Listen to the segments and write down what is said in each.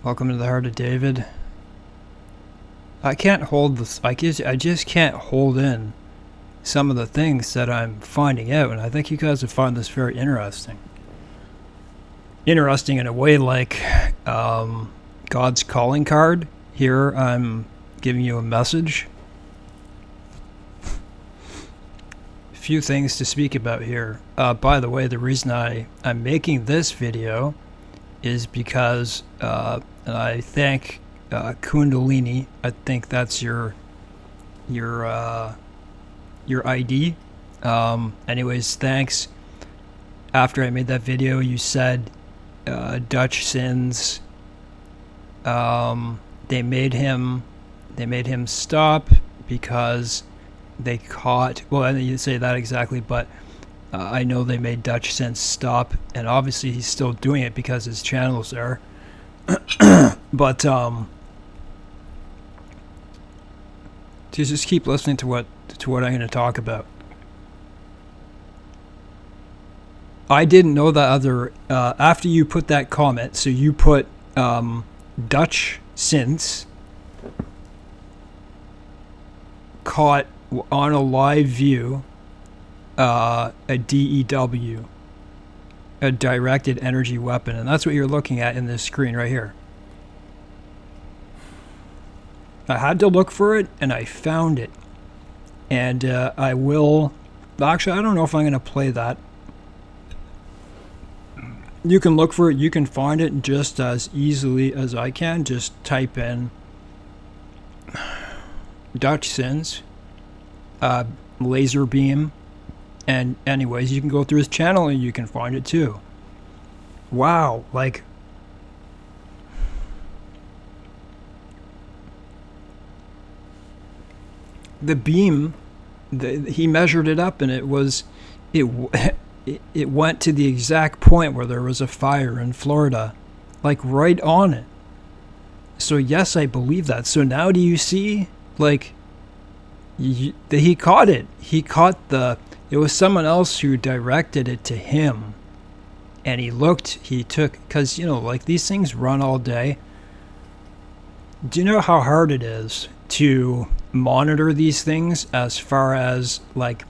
Welcome to the Heart of David. I can't hold this. I just can't hold in some of the things that I'm finding out, and I think you guys would find this very interesting. Interesting in a way like God's calling card. Here I'm giving you a message. A few things to speak about here. By the way, the reason I'm making this video is because, and I thank Kundalini. I think that's your ID. Anyways, thanks. After I made that video, you said Dutchsinse. They made him stop because they caught. Well, I didn't say that exactly, but I know they made Dutchsinse stop, and obviously he's still doing it because his channel's there. But just keep listening to what I'm going to talk about. I didn't know that other after you put that comment. So you put Dutchsinse caught on a live view a DEW, a directed energy weapon, and that's what you're looking at in this screen right here. I had to look for it, and I found it. And I will... Actually, I don't know if I'm going to play that. You can look for it. You can find it just as easily as I can. Just type in Dutchsinse, laser beam. And anyways, you can go through his channel and you can find it too. Wow, like... The beam, he measured it up, and it went to the exact point where there was a fire in Florida, like right on it. So yes, I believe that. So now do you see, like, he caught it. He caught it was someone else who directed it to him, and he took, because, you know, like, these things run all day. Do you know how hard it is to monitor these things as far as, like,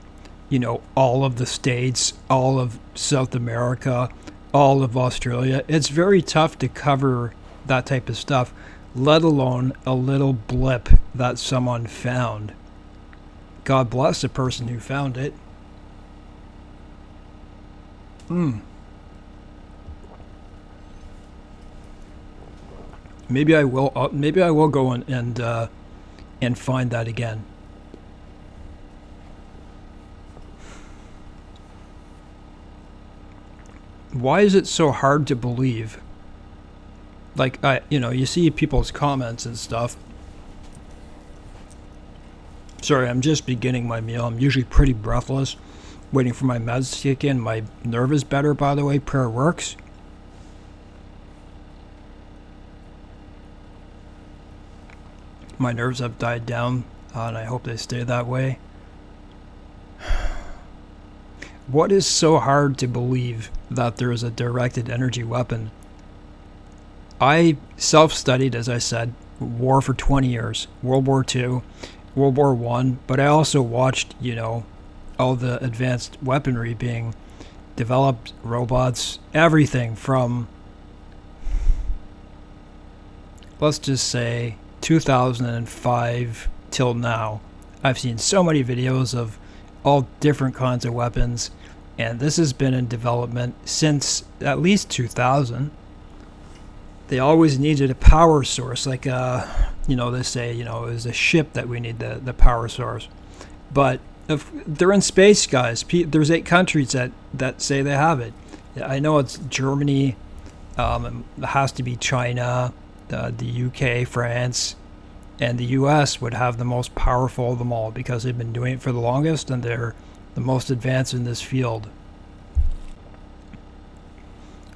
you know, all of the states, all of South America, all of Australia? It's very tough to cover that type of stuff, let alone a little blip that someone found. God bless the person who found it. Maybe I will go and find that again. Why is it so hard to believe? Like, you see people's comments and stuff. Sorry, I'm just beginning my meal. I'm usually pretty breathless, waiting for my meds to kick in. My nerve is better, by the way. Prayer works. My nerves have died down, and I hope they stay that way. What is so hard to believe that there is a directed energy weapon? I self-studied, as I said, war for 20 years, World War II, World War I, but I also watched, all the advanced weaponry being developed, robots, everything from, let's just say, 2005 till now. I've seen so many videos of all different kinds of weapons, and this has been in development since at least 2000. They always needed a power source, like they say, it was a ship that we need the power source. But if they're in space, guys. There's 8 countries that say they have it. I know it's Germany, it has to be China, the UK, France, and the US would have the most powerful of them all because they've been doing it for the longest and they're the most advanced in this field.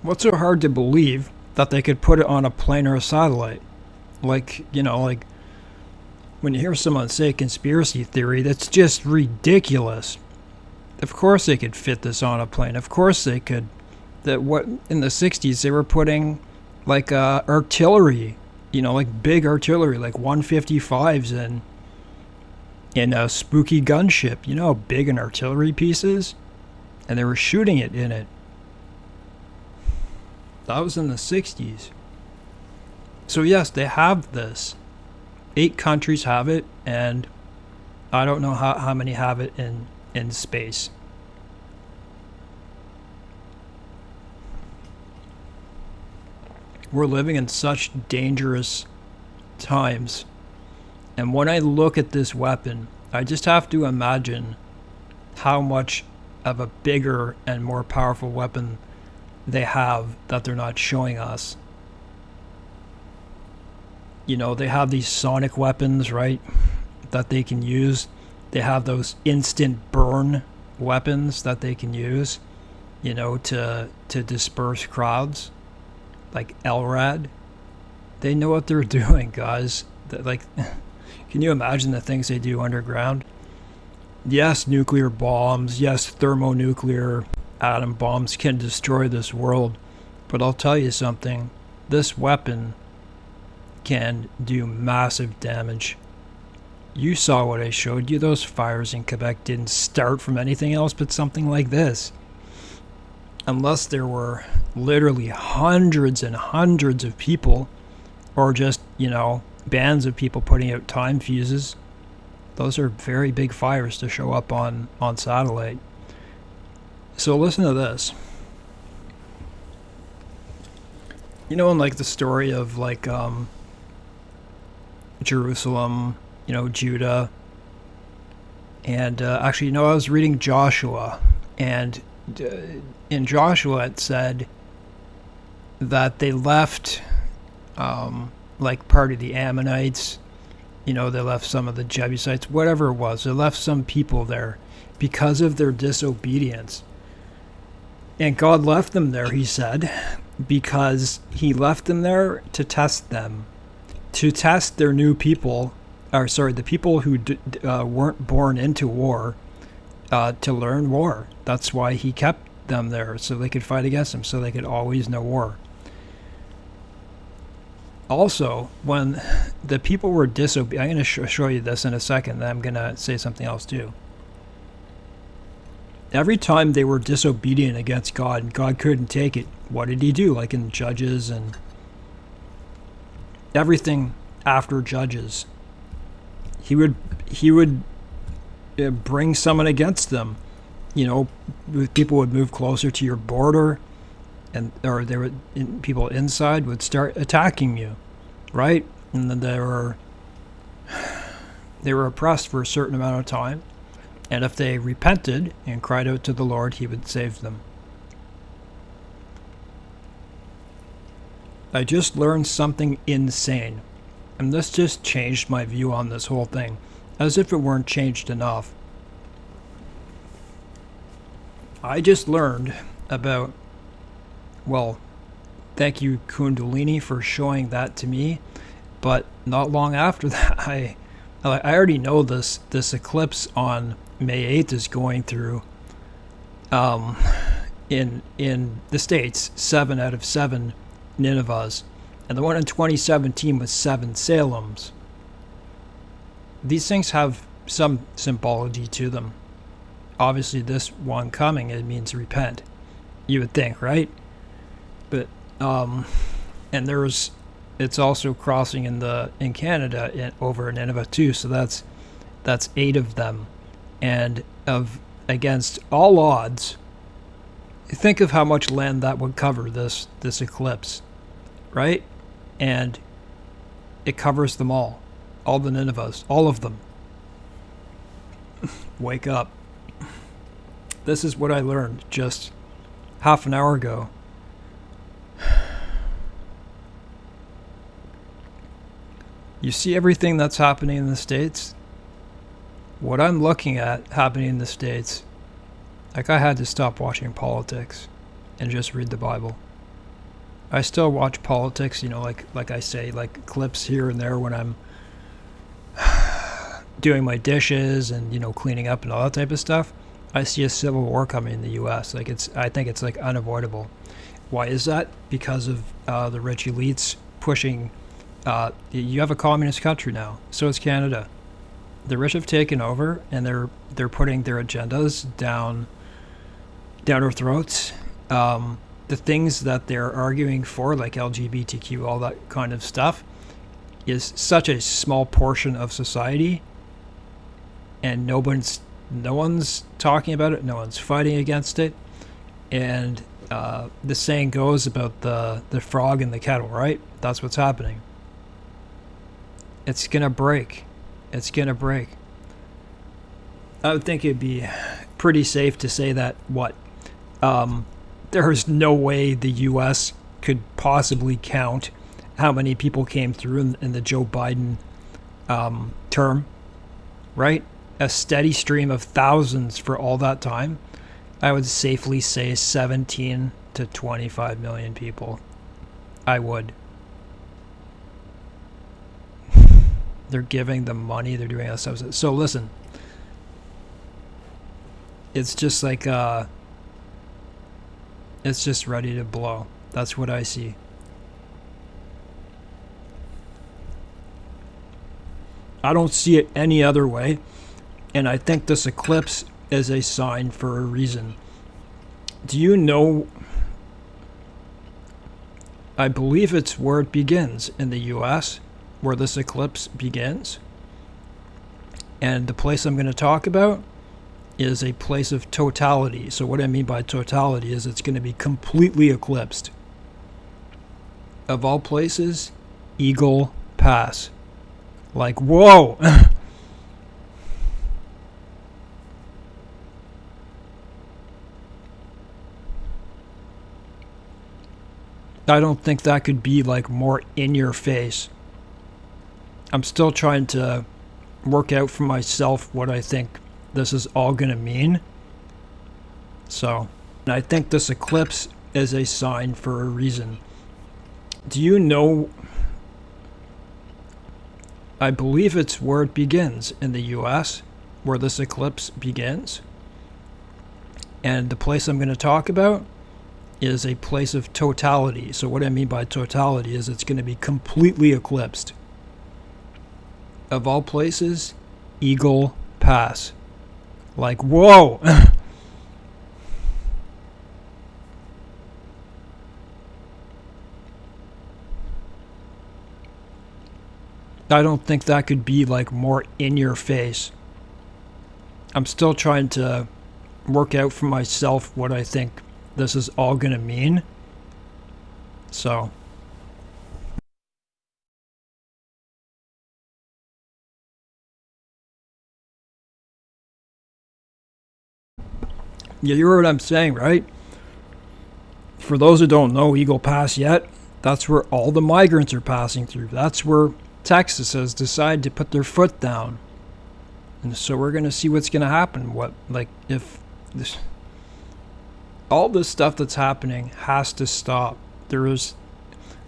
What's so hard to believe that they could put it on a plane or a satellite? Like when you hear someone say conspiracy theory, that's just ridiculous. Of course they could fit this on a plane. Of course they could. In the 60s they were putting like artillery, like big artillery, like 155s and in a spooky gunship. You know how big an artillery piece is? And they were shooting it in it. That was in the 60s. So yes, they have this. 8 countries have it, and I don't know how many have it in space. We're living in such dangerous times. And when I look at this weapon, I just have to imagine how much of a bigger and more powerful weapon they have that they're not showing us. They have these sonic weapons, right, that they can use. They have those instant burn weapons that they can use, to disperse crowds, like LRAD. They know what they're doing, guys. Like, can you imagine the things they do underground? Yes, nuclear bombs. Yes, thermonuclear atom bombs can destroy this world. But I'll tell you something. This weapon can do massive damage. You saw what I showed you. Those fires in Quebec didn't start from anything else but something like this. Unless there were literally hundreds and hundreds of people, or just, bands of people putting out time fuses. Those are very big fires to show up on satellite. So listen to this. In like the story of like Jerusalem, Judah, and actually, I was reading Joshua, and in Joshua it said that they left like part of the Ammonites, they left some of the Jebusites, whatever it was. They left some people there because of their disobedience. And God left them there, he said, because he left them there to test them, to test their new people, the people who weren't born into war, to learn war. That's why he kept them there, so they could fight against him, so they could always know war. Also, when the people were disobedient, I'm going to show you this in a second, then I'm going to say something else too. Every time they were disobedient against God and God couldn't take it, what did he do? Like in Judges and everything after Judges, he would bring someone against them. People would move closer to your border, or people inside would start attacking you, right? And then they were oppressed for a certain amount of time, and if they repented and cried out to the Lord, he would save them. I just learned something insane, and this just changed my view on this whole thing, as if it weren't changed enough. I just learned about, thank you Kundalini for showing that to me, but not long after that, I already know this eclipse on May 8th is going through in the States, 7 out of 7 Ninevehs, and the one in 2017 was 7 Salems. These things have some symbology to them. Obviously, this one coming, it means repent. You would think, right? But and it's also crossing in Canada over in Nineveh too. So that's 8 of them, and against all odds, think of how much land that would cover this eclipse, right? And it covers them all the Ninevehs, all of them. Wake up. This is what I learned just half an hour ago. You see everything that's happening in the States? What I'm looking at happening in the States, like, I had to stop watching politics and just read the Bible. I still watch politics, like I say, like clips here and there when I'm doing my dishes and, cleaning up and all that type of stuff. I see a civil war coming in the U.S. I think it's like unavoidable. Why is that? Because of the rich elites pushing. You have a communist country now, so is Canada. The rich have taken over, and they're putting their agendas down our throats. The things that they're arguing for, like LGBTQ, all that kind of stuff, is such a small portion of society, and no one's talking about it. No one's fighting against it. And the saying goes about the frog in the kettle, right? That's what's happening. It's gonna break. It's gonna break. I would think it'd be pretty safe to say that there's no way the U.S. could possibly count how many people came through in the Joe Biden term, right? A steady stream of thousands for all that time. I would safely say 17 to 25 million people. I would. They're giving them money. They're doing that stuff. So listen, it's just like it's just ready to blow. That's what I see. I don't see it any other way, and I think this eclipse is a sign for a reason. Do you know? I believe it's where it begins in the U.S., where this eclipse begins. And the place I'm going to talk about is a place of totality. So what I mean by totality is it's going to be completely eclipsed. Of all places, Eagle Pass. Like, whoa! I don't think that could be like more in your face. I'm still trying to work out for myself what I think this is all going to mean. So, and I think this eclipse is a sign for a reason. Do you know? I believe it's where it begins in the U.S., where this eclipse begins. And the place I'm going to talk about is a place of totality. So what I mean by totality is it's going to be completely eclipsed. Of all places, Eagle Pass. Like, whoa! I don't think that could be like more in your face. I'm still trying to work out for myself what I think this is all going to mean. So, yeah, you heard what I'm saying, right? For those who don't know Eagle Pass yet, that's where all the migrants are passing through. That's where Texas has decided to put their foot down. And so we're going to see what's going to happen. If this, all this stuff that's happening has to stop. The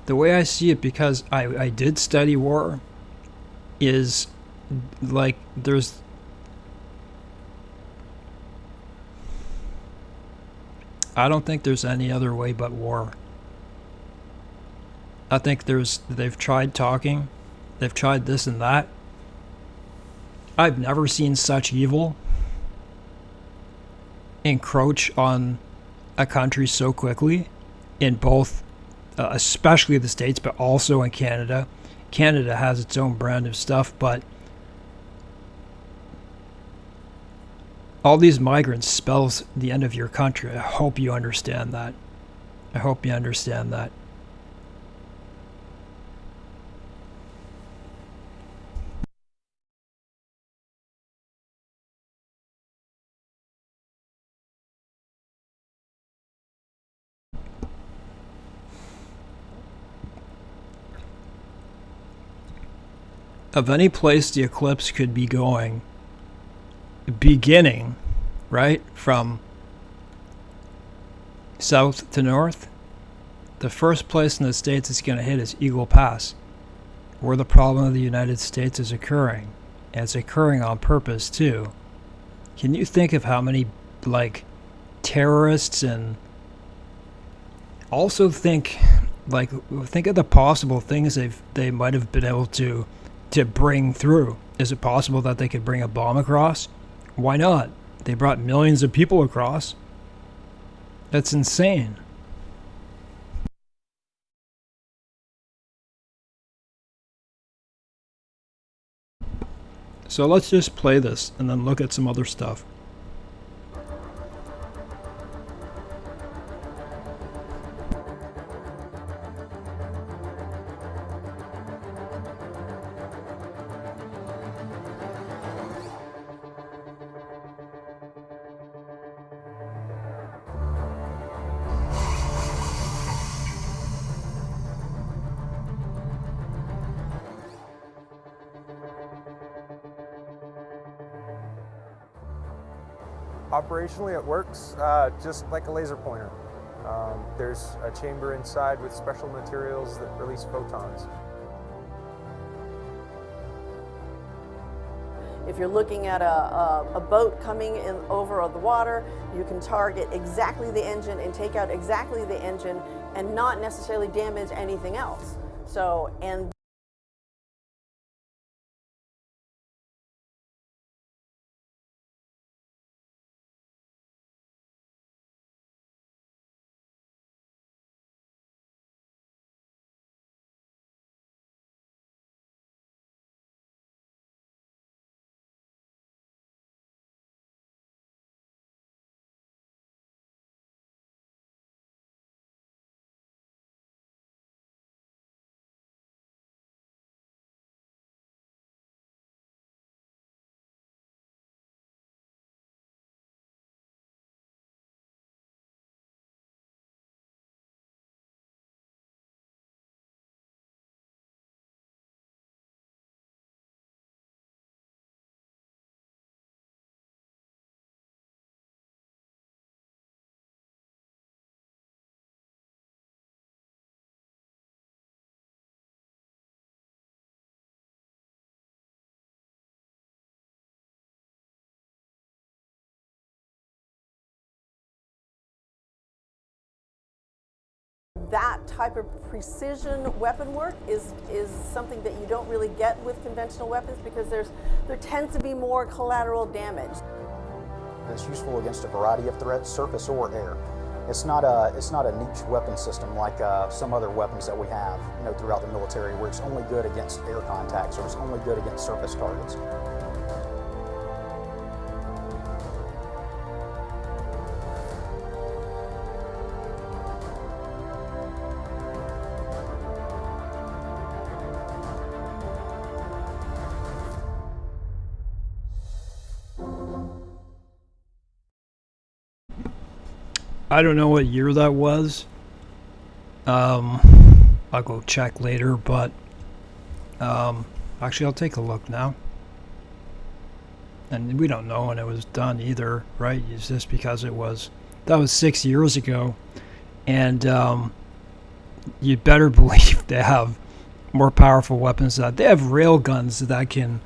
way I see it, because I did study war, is like I don't think there's any other way but war. I think they've tried talking, they've tried this and that. I've never seen such evil encroach on a country so quickly, in both, especially the States, but also in Canada. Canada has its own brand of stuff, but all these migrants spells the end of your country. I hope you understand that. I hope you understand that. Of any place the eclipse could be going, beginning, right, from south to north, the first place in the States it's going to hit is Eagle Pass, where the problem of the United States is occurring. And it's occurring on purpose, too. Can you think of how many, terrorists and Also think of the possible things they might have been able to bring through. Is it possible that they could bring a bomb across? Why not? They brought millions of people across. That's insane. So let's just play this and then look at some other stuff. Operationally, it works just like a laser pointer. There's a chamber inside with special materials that release photons. If you're looking at a boat coming in over the water, you can target exactly the engine and take out exactly the engine and not necessarily damage anything else. So, and that type of precision weapon work is something that you don't really get with conventional weapons because there tends to be more collateral damage. It's useful against a variety of threats, surface or air. It's not a niche weapon system like some other weapons that we have, throughout the military, where it's only good against air contacts or it's only good against surface targets. I don't know what year that was. I'll go check later, but actually I'll take a look now. And we don't know when it was done either, right? It's just because that was 6 years ago. And you'd better believe they have more powerful weapons than that. They have rail guns that can,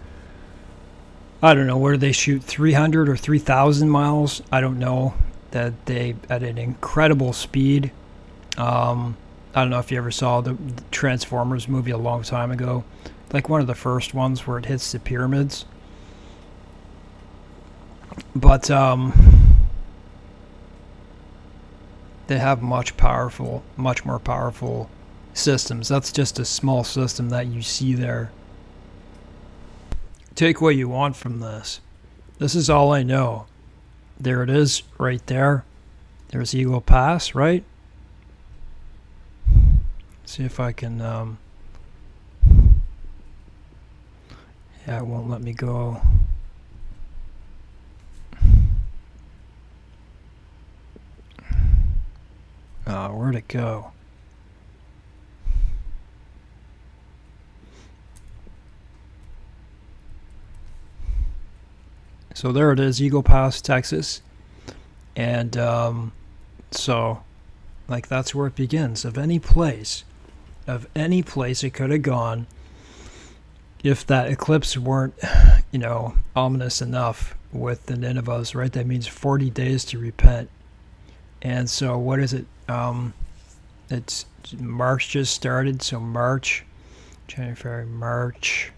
I don't know, where do they shoot, 300 or 3,000 miles? I don't know. That they at an incredible speed. I don't know if you ever saw the Transformers movie a long time ago, like one of the first ones where it hits the pyramids. But they have much more powerful systems. That's just a small system that you see there. Take what you want from this. This is all I know. There it is, right there. There's Eagle Pass, right? See if I can, yeah, it won't let me go. Where'd it go? So there it is, Eagle Pass, Texas. And so, like, that's where it begins. Of any place it could have gone if that eclipse weren't, ominous enough with the Ninevehs, right? That means 40 days to repent. And so what is it? It's March just started, so March, January, February, March.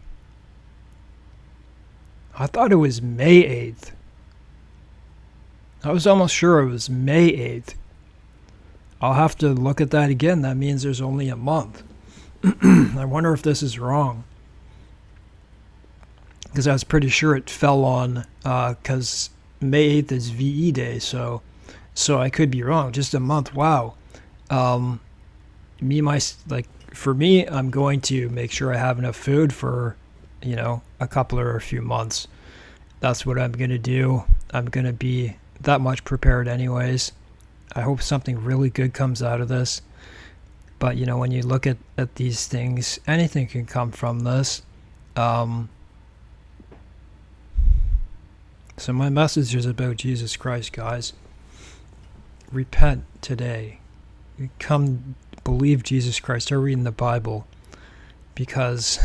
I thought it was May 8th. I was almost sure it was May 8th. I'll have to look at that again. That means there's only a month. I wonder if this is wrong. Because I was pretty sure it fell on, because May 8th is VE Day, so I could be wrong. Just a month, wow. For me, I'm going to make sure I have enough food for, a couple or a few months. That's what I'm going to do. I'm going to be that much prepared anyways. I hope something really good comes out of this. But, when you look at these things, anything can come from this. So my message is about Jesus Christ, guys. Repent today. Come believe Jesus Christ. Start reading the Bible. Because,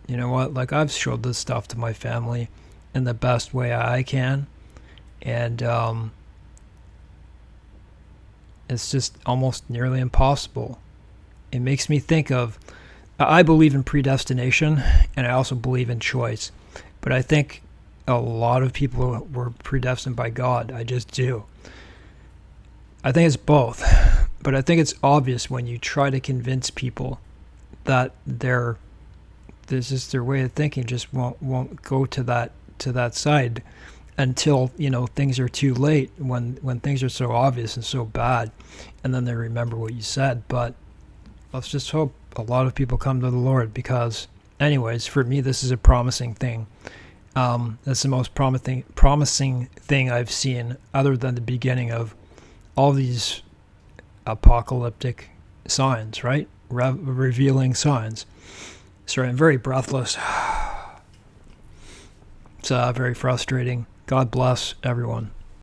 you know what? Like, I've showed this stuff to my family in the best way I can. And it's just almost nearly impossible. It makes me think of, I believe in predestination, and I also believe in choice. But I think a lot of people were predestined by God. I just do. I think it's both. But I think it's obvious when you try to convince people that their way of thinking just won't go to that side until, things are too late, when things are so obvious and so bad, and then they remember what you said. But let's just hope a lot of people come to the Lord, because anyways, for me, this is a promising thing. That's the most promising thing I've seen, other than the beginning of all these apocalyptic signs, right? Revealing signs. Sorry, I'm very breathless. It's very frustrating. God bless everyone.